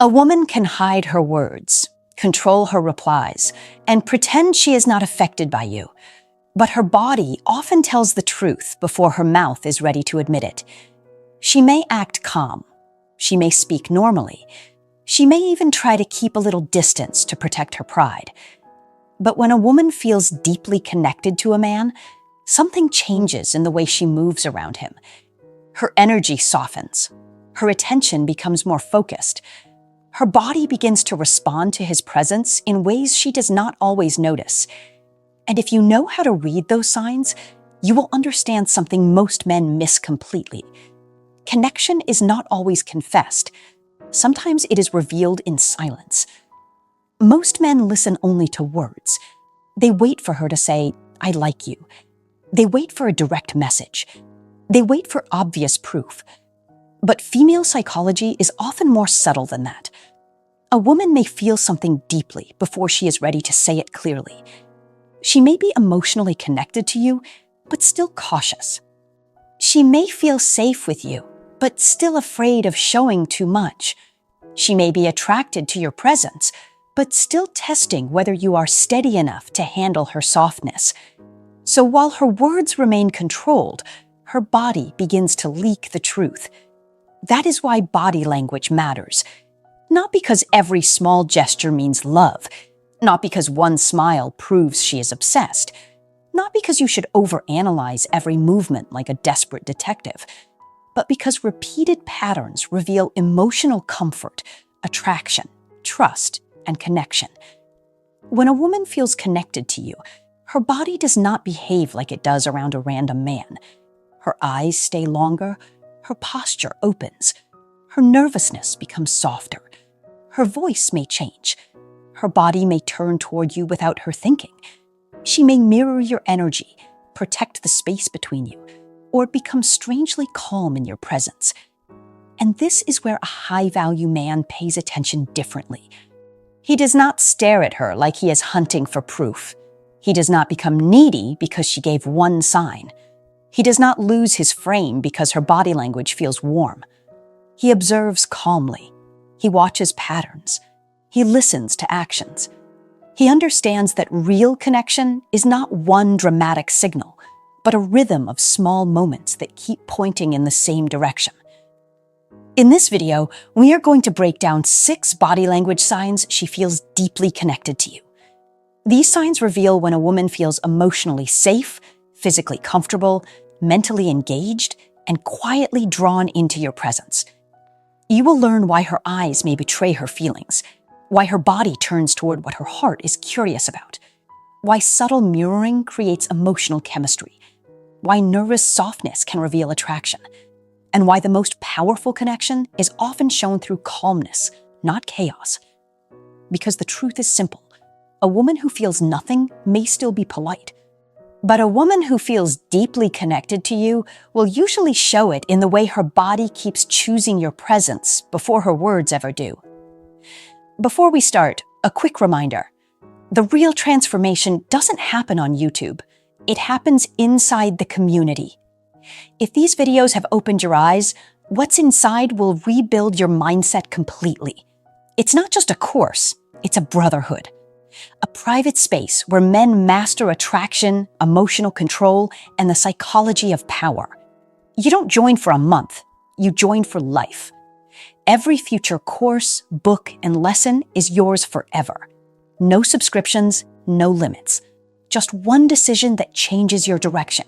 A woman can hide her words, control her replies, and pretend she is not affected by you. But her body often tells the truth before her mouth is ready to admit it. She may act calm. She may speak normally. She may even try to keep a little distance to protect her pride. But when a woman feels deeply connected to a man, something changes in the way she moves around him. Her energy softens. Her attention becomes more focused. Her body begins to respond to his presence in ways she does not always notice. And if you know how to read those signs, you will understand something most men miss completely. Connection is not always confessed. Sometimes it is revealed in silence. Most men listen only to words. They wait for her to say, "I like you." They wait for a direct message. They wait for obvious proof. But female psychology is often more subtle than that. A woman may feel something deeply before she is ready to say it clearly. She may be emotionally connected to you, but still cautious. She may feel safe with you, but still afraid of showing too much. She may be attracted to your presence, but still testing whether you are steady enough to handle her softness. So while her words remain controlled, her body begins to leak the truth. That is why body language matters. Not because every small gesture means love, not because one smile proves she is obsessed, not because you should overanalyze every movement like a desperate detective, but because repeated patterns reveal emotional comfort, attraction, trust, and connection. When a woman feels connected to you, her body does not behave like it does around a random man. Her eyes stay longer, her posture opens, her nervousness becomes softer, her voice may change, her body may turn toward you without her thinking. She may mirror your energy, protect the space between you, or become strangely calm in your presence. And this is where a high-value man pays attention differently. He does not stare at her like he is hunting for proof. He does not become needy because she gave one sign. He does not lose his frame because her body language feels warm. He observes calmly. He watches patterns. He listens to actions. He understands that real connection is not one dramatic signal, but a rhythm of small moments that keep pointing in the same direction. In this video, we are going to break down 6 body language signs she feels deeply connected to you. These signs reveal when a woman feels emotionally safe, physically comfortable, mentally engaged, and quietly drawn into your presence. You will learn why her eyes may betray her feelings, why her body turns toward what her heart is curious about, why subtle mirroring creates emotional chemistry, why nervous softness can reveal attraction, and why the most powerful connection is often shown through calmness, not chaos. Because the truth is simple. A woman who feels nothing may still be polite, but a woman who feels deeply connected to you will usually show it in the way her body keeps choosing your presence before her words ever do. Before we start, a quick reminder. The real transformation doesn't happen on YouTube. It happens inside the community. If these videos have opened your eyes, what's inside will rebuild your mindset completely. It's not just a course, it's a brotherhood. A private space where men master attraction, emotional control, and the psychology of power. You don't join for a month, you join for life. Every future course, book, and lesson is yours forever. No subscriptions, no limits. Just one decision that changes your direction.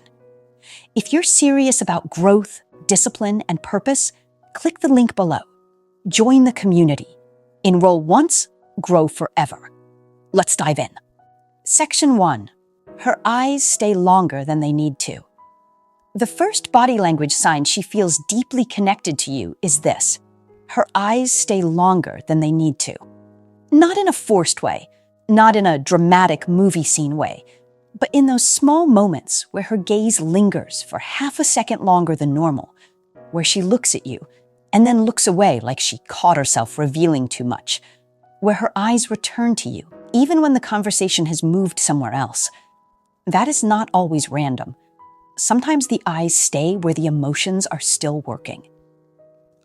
If you're serious about growth, discipline, and purpose, click the link below. Join the community. Enroll once, grow forever. Let's dive in. Section 1. Her eyes stay longer than they need to. The first body language sign she feels deeply connected to you is this. Her eyes stay longer than they need to. Not in a forced way, not in a dramatic movie scene way, but in those small moments where her gaze lingers for half a second longer than normal, where she looks at you and then looks away like she caught herself revealing too much, where her eyes return to you even when the conversation has moved somewhere else. That is not always random. Sometimes the eyes stay where the emotions are still working.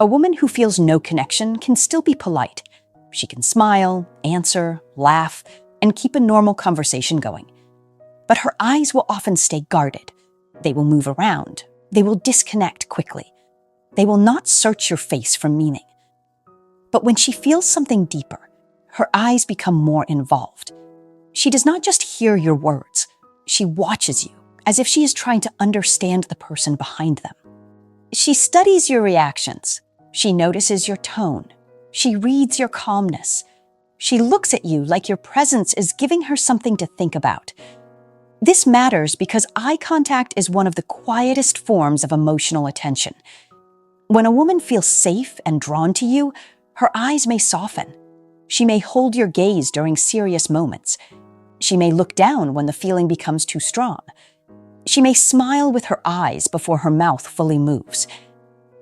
A woman who feels no connection can still be polite, She can smile, answer, laugh, and keep a normal conversation going. But her eyes will often stay guarded. They will move around. They will disconnect quickly. They will not search your face for meaning. But when she feels something deeper, her eyes become more involved. She does not just hear your words. She watches you, as if she is trying to understand the person behind them. She studies your reactions. She notices your tone. She reads your calmness. She looks at you like your presence is giving her something to think about. This matters because eye contact is one of the quietest forms of emotional attention. When a woman feels safe and drawn to you, her eyes may soften. She may hold your gaze during serious moments. She may look down when the feeling becomes too strong. She may smile with her eyes before her mouth fully moves.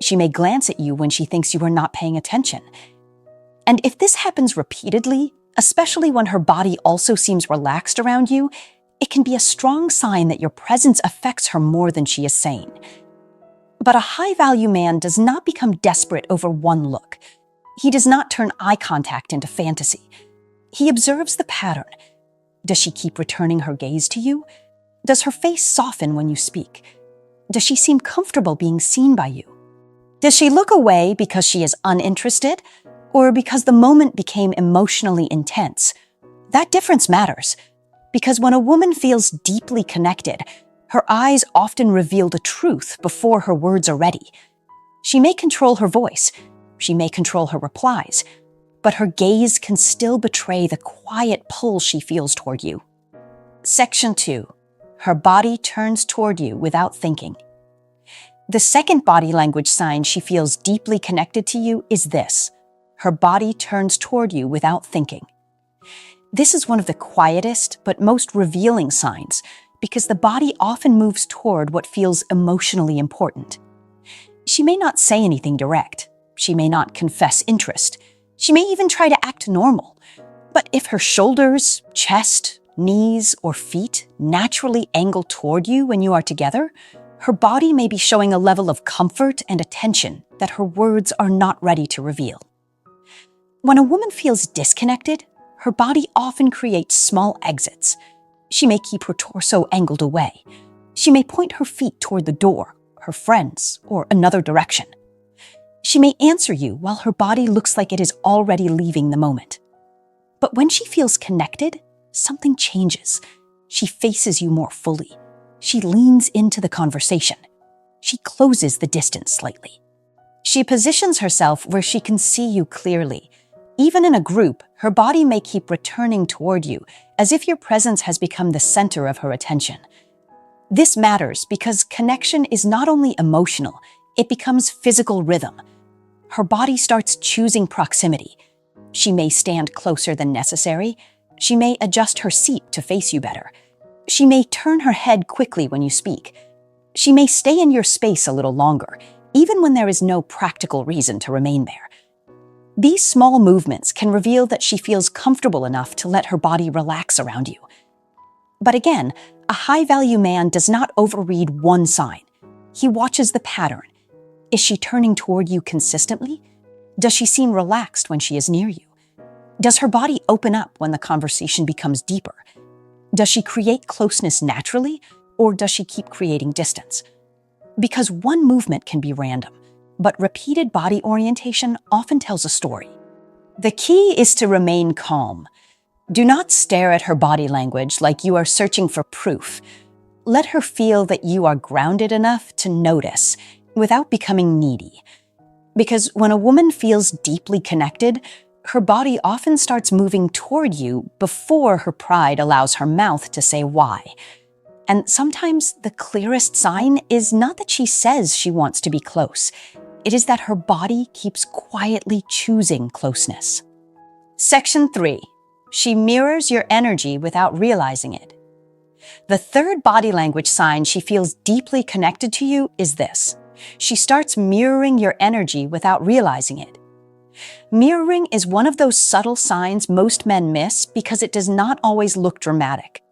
She may glance at you when she thinks you are not paying attention. And if this happens repeatedly, especially when her body also seems relaxed around you, it can be a strong sign that your presence affects her more than she is saying. But a high-value man does not become desperate over one look. He does not turn eye contact into fantasy. He observes the pattern. Does she keep returning her gaze to you? Does her face soften when you speak? Does she seem comfortable being seen by you? Does she look away because she is uninterested or because the moment became emotionally intense? That difference matters, because when a woman feels deeply connected, her eyes often reveal the truth before her words are ready. She may control her voice, she may control her replies, but her gaze can still betray the quiet pull she feels toward you. Section 2. Her body turns toward you without thinking. The second body language sign she feels deeply connected to you is this. Her body turns toward you without thinking. This is one of the quietest but most revealing signs because the body often moves toward what feels emotionally important. She may not say anything direct. She may not confess interest. She may even try to act normal. But if her shoulders, chest, knees, or feet naturally angle toward you when you are together, her body may be showing a level of comfort and attention that her words are not ready to reveal. When a woman feels disconnected, her body often creates small exits. She may keep her torso angled away. She may point her feet toward the door, her friends, or another direction. She may answer you while her body looks like it is already leaving the moment. But when she feels connected, something changes. She faces you more fully. She leans into the conversation. She closes the distance slightly. She positions herself where she can see you clearly. Even in a group, her body may keep returning toward you, as if your presence has become the center of her attention. This matters because connection is not only emotional, it becomes physical rhythm. Her body starts choosing proximity. She may stand closer than necessary. She may adjust her seat to face you better. She may turn her head quickly when you speak. She may stay in your space a little longer, even when there is no practical reason to remain there. These small movements can reveal that she feels comfortable enough to let her body relax around you. But again, a high-value man does not overread one sign. He watches the pattern. Is she turning toward you consistently? Does she seem relaxed when she is near you? Does her body open up when the conversation becomes deeper? Does she create closeness naturally, or does she keep creating distance? Because one movement can be random, but repeated body orientation often tells a story. The key is to remain calm. Do not stare at her body language like you are searching for proof. Let her feel that you are grounded enough to notice without becoming needy. Because when a woman feels deeply connected, her body often starts moving toward you before her pride allows her mouth to say why. And sometimes the clearest sign is not that she says she wants to be close. It is that her body keeps quietly choosing closeness. Section 3. She mirrors your energy without realizing it. The third body language sign she feels deeply connected to you is this. She starts mirroring your energy without realizing it. Mirroring is one of those subtle signs most men miss because it does not always look dramatic.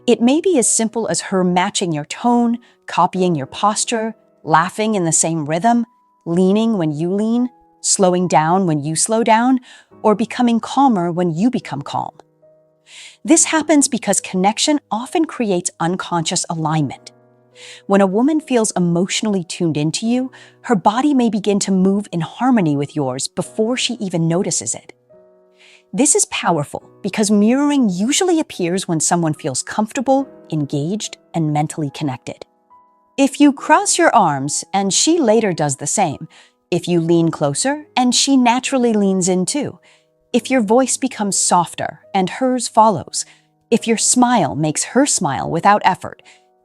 It may be as simple as her matching your tone, copying your posture, laughing in the same rhythm, leaning when you lean. slowing down when you slow down, or becoming calmer when you become calm. This happens because connection often creates unconscious alignment. When a woman feels emotionally tuned into you, her body may begin to move in harmony with yours before she even notices it. This is powerful because mirroring usually appears when someone feels comfortable, engaged, and mentally connected. If you cross your arms and she later does the same, if you lean closer and she naturally leans in too, if your voice becomes softer and hers follows, if your smile makes her smile without effort,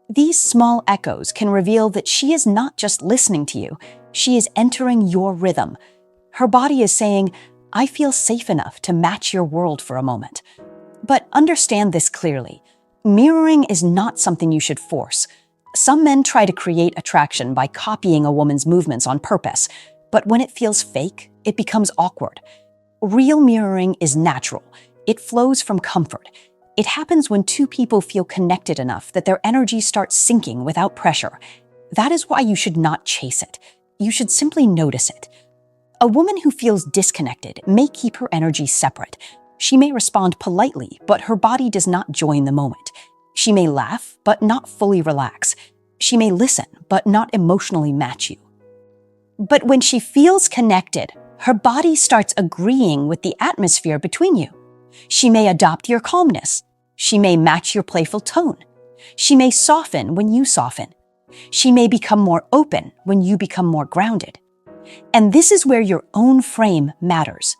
these small echoes can reveal that she is not just listening to you, she is entering your rhythm. Her body is saying, I feel safe enough to match your world for a moment. But understand this clearly. Mirroring is not something you should force. Some men try to create attraction by copying a woman's movements on purpose, but when it feels fake, it becomes awkward. Real mirroring is natural. It flows from comfort. It happens when two people feel connected enough that their energy starts syncing without pressure. That is why you should not chase it. You should simply notice it. A woman who feels disconnected may keep her energy separate. She may respond politely, but her body does not join the moment. She may laugh, but not fully relax. She may listen, but not emotionally match you. But when she feels connected, her body starts agreeing with the atmosphere between you. She may adopt your calmness. She may match your playful tone. She may soften when you soften. She may become more open when you become more grounded. And this is where your own frame matters.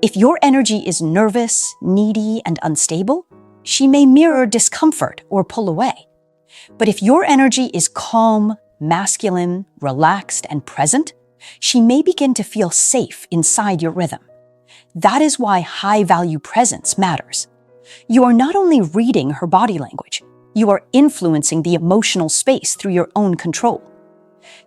If your energy is nervous, needy, and unstable, she may mirror discomfort or pull away. But if your energy is calm, masculine, relaxed, and present, she may begin to feel safe inside your rhythm. That is why high-value presence matters. You are not only reading her body language, you are influencing the emotional space through your own control.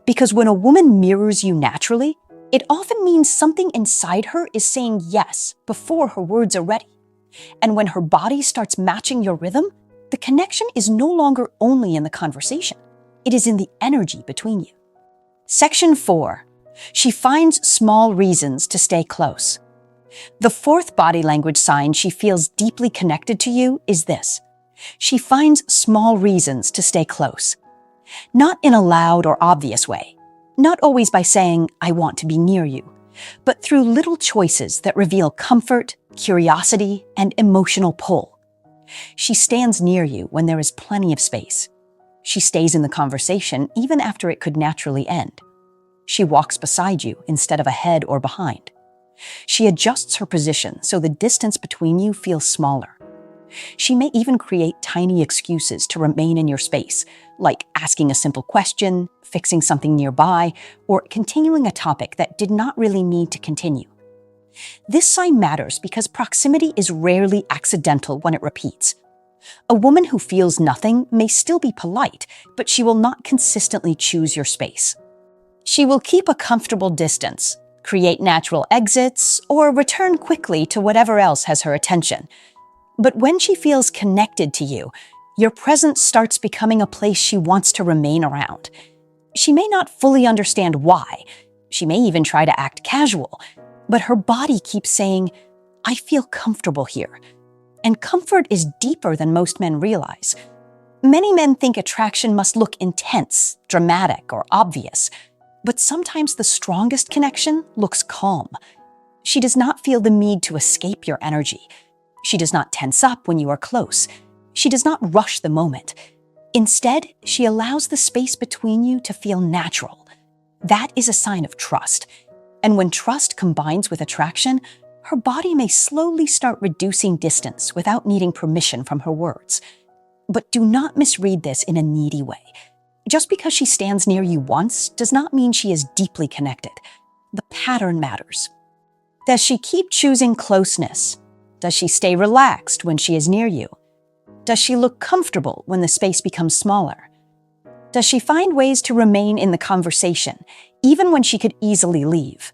Because when a woman mirrors you naturally, it often means something inside her is saying yes before her words are ready. And when her body starts matching your rhythm, the connection is no longer only in the conversation. It is in the energy between you. Section 4. She finds small reasons to stay close. The fourth body language sign she feels deeply connected to you is this. She finds small reasons to stay close. Not in a loud or obvious way. Not always by saying, I want to be near you, but through little choices that reveal comfort, curiosity, and emotional pull. She stands near you when there is plenty of space. She stays in the conversation even after it could naturally end. She walks beside you instead of ahead or behind. She adjusts her position so the distance between you feels smaller. She may even create tiny excuses to remain in your space, like asking a simple question, fixing something nearby, or continuing a topic that did not really need to continue. This sign matters because proximity is rarely accidental when it repeats. A woman who feels nothing may still be polite, but she will not consistently choose your space. She will keep a comfortable distance, create natural exits, or return quickly to whatever else has her attention. But when she feels connected to you, your presence starts becoming a place she wants to remain around. She may not fully understand why. She may even try to act casual, but her body keeps saying, I feel comfortable here. And comfort is deeper than most men realize. Many men think attraction must look intense, dramatic, or obvious, but sometimes the strongest connection looks calm. She does not feel the need to escape your energy. She does not tense up when you are close. She does not rush the moment. Instead, she allows the space between you to feel natural. That is a sign of trust. And when trust combines with attraction, her body may slowly start reducing distance without needing permission from her words. But do not misread this in a needy way. Just because she stands near you once does not mean she is deeply connected. The pattern matters. Does she keep choosing closeness? Does she stay relaxed when she is near you? Does she look comfortable when the space becomes smaller? Does she find ways to remain in the conversation, even when she could easily leave?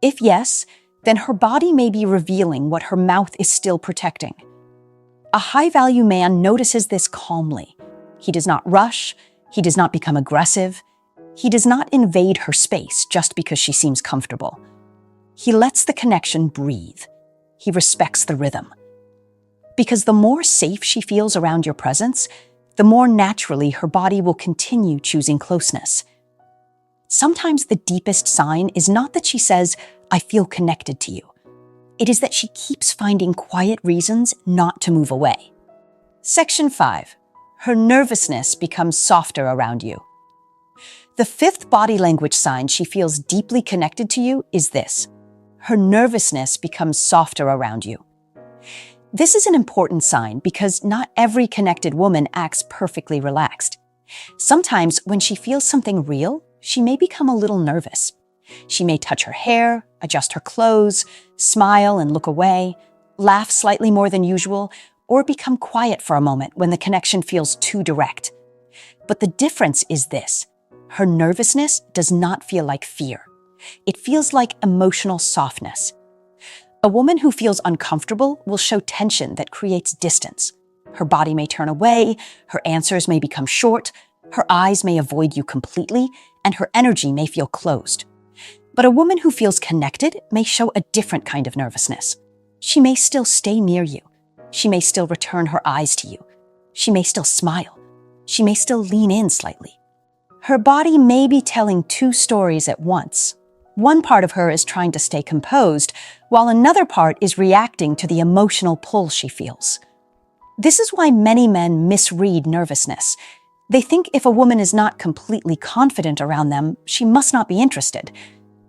If yes, then her body may be revealing what her mouth is still protecting. A high-value man notices this calmly. He does not rush. He does not become aggressive. He does not invade her space just because she seems comfortable. He lets the connection breathe. He respects the rhythm. Because the more safe she feels around your presence, the more naturally her body will continue choosing closeness. Sometimes the deepest sign is not that she says, "I feel connected to you." It is that she keeps finding quiet reasons not to move away. Section 5. Her nervousness becomes softer around you. The fifth body language sign she feels deeply connected to you is this. Her nervousness becomes softer around you. This is an important sign because not every connected woman acts perfectly relaxed. Sometimes when she feels something real, she may become a little nervous. She may touch her hair, adjust her clothes, smile and look away, laugh slightly more than usual, or become quiet for a moment when the connection feels too direct. But the difference is this. Her nervousness does not feel like fear. It feels like emotional softness. A woman who feels uncomfortable will show tension that creates distance. Her body may turn away, her answers may become short, her eyes may avoid you completely, and her energy may feel closed. But a woman who feels connected may show a different kind of nervousness. She may still stay near you. She may still return her eyes to you. She may still smile. She may still lean in slightly. Her body may be telling two stories at once. One part of her is trying to stay composed, while another part is reacting to the emotional pull she feels. This is why many men misread nervousness. They think if a woman is not completely confident around them, she must not be interested.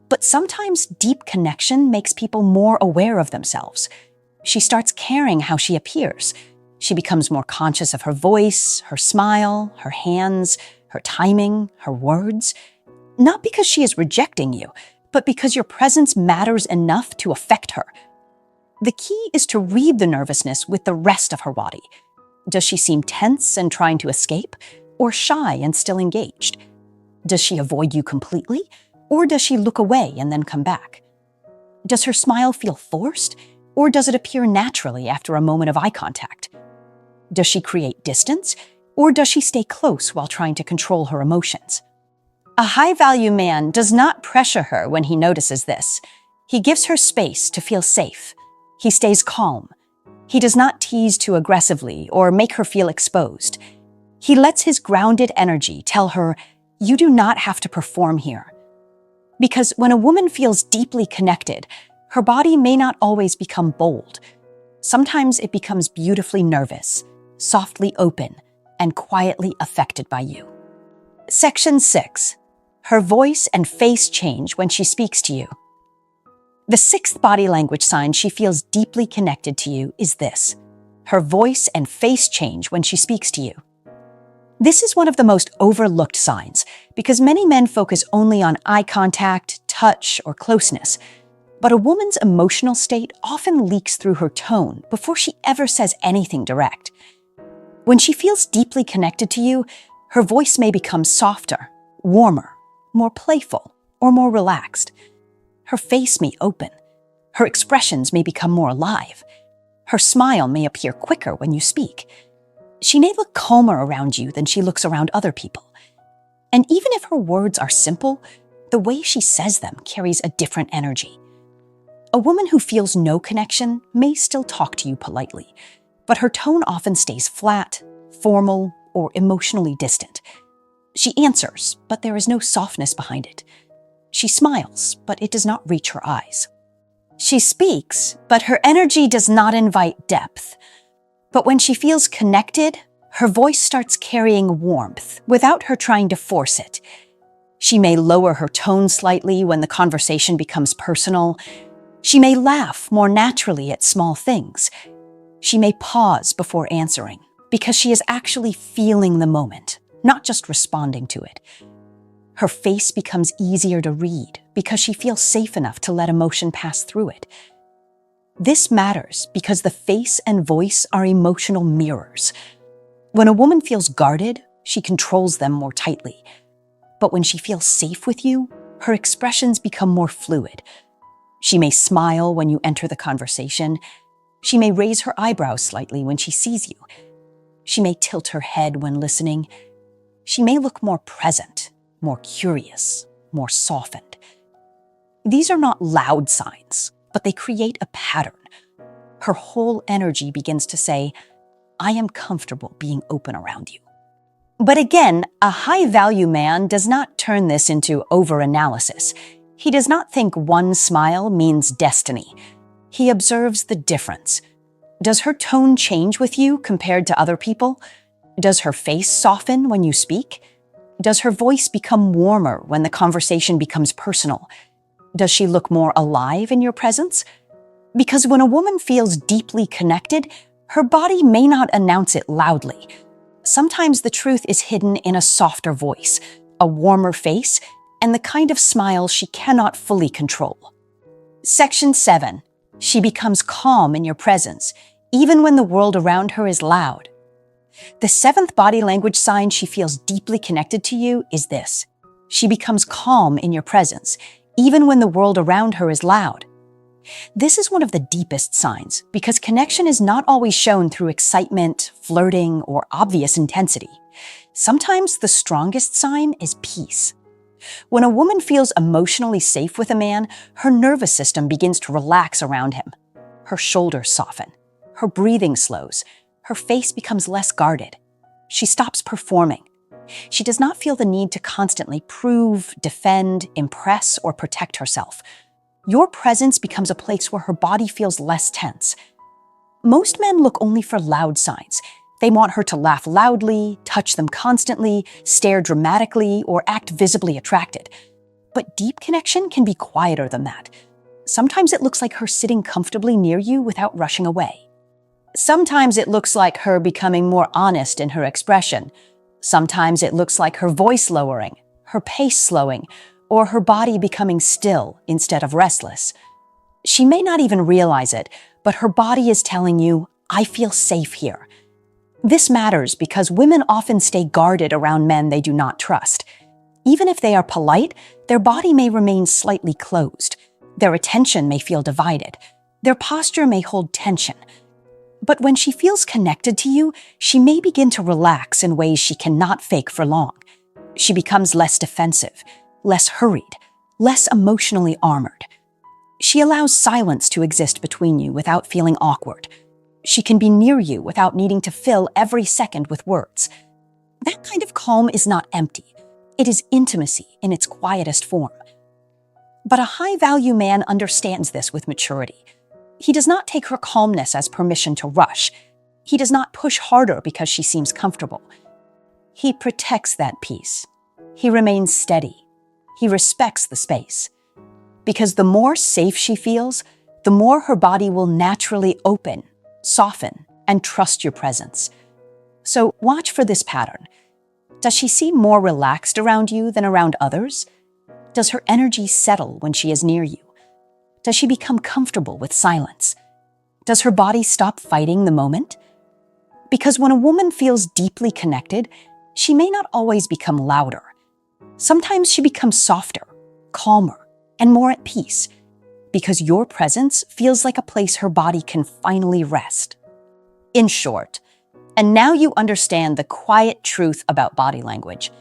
But sometimes deep connection makes people more aware of themselves. She starts caring how she appears. She becomes more conscious of her voice, her smile, her hands, her timing, her words. Not because she is rejecting you, but because your presence matters enough to affect her. The key is to read the nervousness with the rest of her body. Does she seem tense and trying to escape, or shy and still engaged? Does she avoid you completely, or does she look away and then come back? Does her smile feel forced, or does it appear naturally after a moment of eye contact? Does she create distance, or does she stay close while trying to control her emotions? A high-value man does not pressure her when he notices this. He gives her space to feel safe. He stays calm. He does not tease too aggressively or make her feel exposed. He lets his grounded energy tell her, "You do not have to perform here." Because when a woman feels deeply connected, her body may not always become bold. Sometimes it becomes beautifully nervous, softly open, and quietly affected by you. Section 6. Her voice and face change when she speaks to you. The sixth body language sign she feels deeply connected to you is this. Her voice and face change when she speaks to you. This is one of the most overlooked signs because many men focus only on eye contact, touch, or closeness. But a woman's emotional state often leaks through her tone before she ever says anything direct. When she feels deeply connected to you, her voice may become softer, warmer, more playful, or more relaxed. Her face may open. Her expressions may become more alive. Her smile may appear quicker when you speak. She may look calmer around you than she looks around other people. And even if her words are simple, the way she says them carries a different energy. A woman who feels no connection may still talk to you politely, but her tone often stays flat, formal, or emotionally distant. She answers, but there is no softness behind it. She smiles, but it does not reach her eyes. She speaks, but her energy does not invite depth. But when she feels connected, her voice starts carrying warmth without her trying to force it. She may lower her tone slightly when the conversation becomes personal. She may laugh more naturally at small things. She may pause before answering because she is actually feeling the moment, not just responding to it. Her face becomes easier to read because she feels safe enough to let emotion pass through it. This matters because the face and voice are emotional mirrors. When a woman feels guarded, she controls them more tightly. But when she feels safe with you, her expressions become more fluid. She may smile when you enter the conversation. She may raise her eyebrows slightly when she sees you. She may tilt her head when listening. She may look more present, more curious, more softened. These are not loud signs, but they create a pattern. Her whole energy begins to say, I am comfortable being open around you. But again, a high-value man does not turn this into overanalysis. He does not think one smile means destiny. He observes the difference. Does her tone change with you compared to other people? Does her face soften when you speak? Does her voice become warmer when the conversation becomes personal? Does she look more alive in your presence? Because when a woman feels deeply connected, her body may not announce it loudly. Sometimes the truth is hidden in a softer voice, a warmer face, and the kind of smile she cannot fully control. Section 7. She becomes calm in your presence, even when the world around her is loud. The seventh body language sign she feels deeply connected to you is this. She becomes calm in your presence, even when the world around her is loud. This is one of the deepest signs because connection is not always shown through excitement, flirting, or obvious intensity. Sometimes the strongest sign is peace. When a woman feels emotionally safe with a man, her nervous system begins to relax around him. Her shoulders soften. Her breathing slows. Her face becomes less guarded. She stops performing. She does not feel the need to constantly prove, defend, impress, or protect herself. Your presence becomes a place where her body feels less tense. Most men look only for loud signs. They want her to laugh loudly, touch them constantly, stare dramatically, or act visibly attracted. But deep connection can be quieter than that. Sometimes it looks like her sitting comfortably near you without rushing away. Sometimes it looks like her becoming more honest in her expression. Sometimes it looks like her voice lowering, her pace slowing, or her body becoming still instead of restless. She may not even realize it, but her body is telling you, I feel safe here. This matters because women often stay guarded around men they do not trust. Even if they are polite, their body may remain slightly closed. Their attention may feel divided. Their posture may hold tension. But when she feels connected to you, she may begin to relax in ways she cannot fake for long. She becomes less defensive, less hurried, less emotionally armored. She allows silence to exist between you without feeling awkward. She can be near you without needing to fill every second with words. That kind of calm is not empty. It is intimacy in its quietest form. But a high-value man understands this with maturity. He does not take her calmness as permission to rush. He does not push harder because she seems comfortable. He protects that peace. He remains steady. He respects the space. Because the more safe she feels, the more her body will naturally open, soften, and trust your presence. So watch for this pattern. Does she seem more relaxed around you than around others? Does her energy settle when she is near you? Does she become comfortable with silence? Does her body stop fighting the moment? Because when a woman feels deeply connected, she may not always become louder. Sometimes she becomes softer, calmer, and more at peace, because your presence feels like a place her body can finally rest. In short, and now you understand the quiet truth about body language.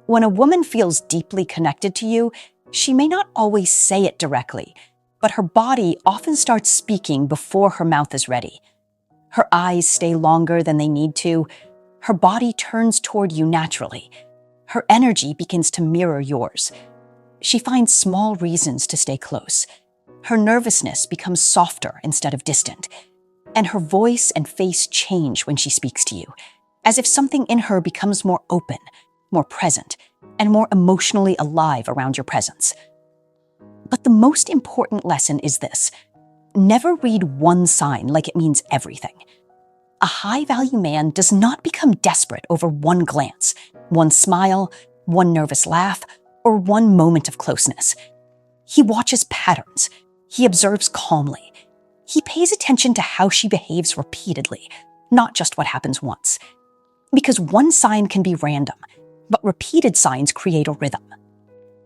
When a woman feels deeply connected to you, she may not always say it directly, but her body often starts speaking before her mouth is ready. Her eyes stay longer than they need to. Her body turns toward you naturally. Her energy begins to mirror yours. She finds small reasons to stay close. Her nervousness becomes softer instead of distant. And her voice and face change when she speaks to you, as if something in her becomes more open, more present, and more emotionally alive around your presence. But the most important lesson is this. Never read one sign like it means everything. A high-value man does not become desperate over one glance, one smile, one nervous laugh, or one moment of closeness. He watches patterns. He observes calmly. He pays attention to how she behaves repeatedly, not just what happens once. Because one sign can be random, but repeated signs create a rhythm.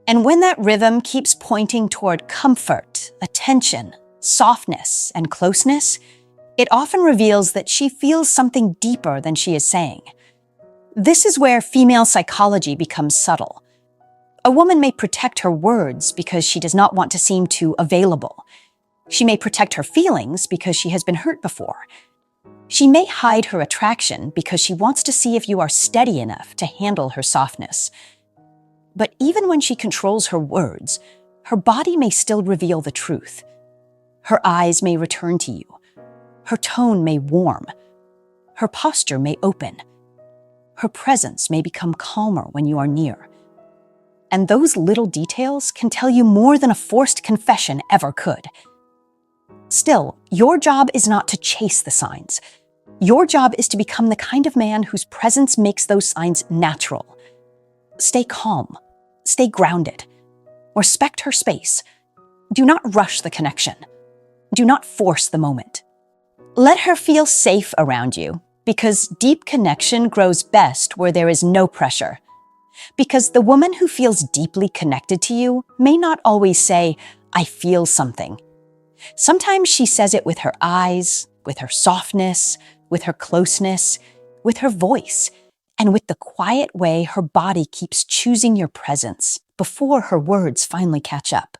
And when that rhythm keeps pointing toward comfort, attention, softness, and closeness, it often reveals that she feels something deeper than she is saying. This is where female psychology becomes subtle. A woman may protect her words because she does not want to seem too available. She may protect her feelings because she has been hurt before. She may hide her attraction because she wants to see if you are steady enough to handle her softness. But even when she controls her words, her body may still reveal the truth. Her eyes may return to you. Her tone may warm. Her posture may open. Her presence may become calmer when you are near. And those little details can tell you more than a forced confession ever could. Still, your job is not to chase the signs. Your job is to become the kind of man whose presence makes those signs natural. Stay calm. Stay grounded. Respect her space. Do not rush the connection. Do not force the moment. Let her feel safe around you, because deep connection grows best where there is no pressure. Because the woman who feels deeply connected to you may not always say, "I feel something." Sometimes she says it with her eyes, with her softness, with her closeness, with her voice, and with the quiet way her body keeps choosing your presence before her words finally catch up.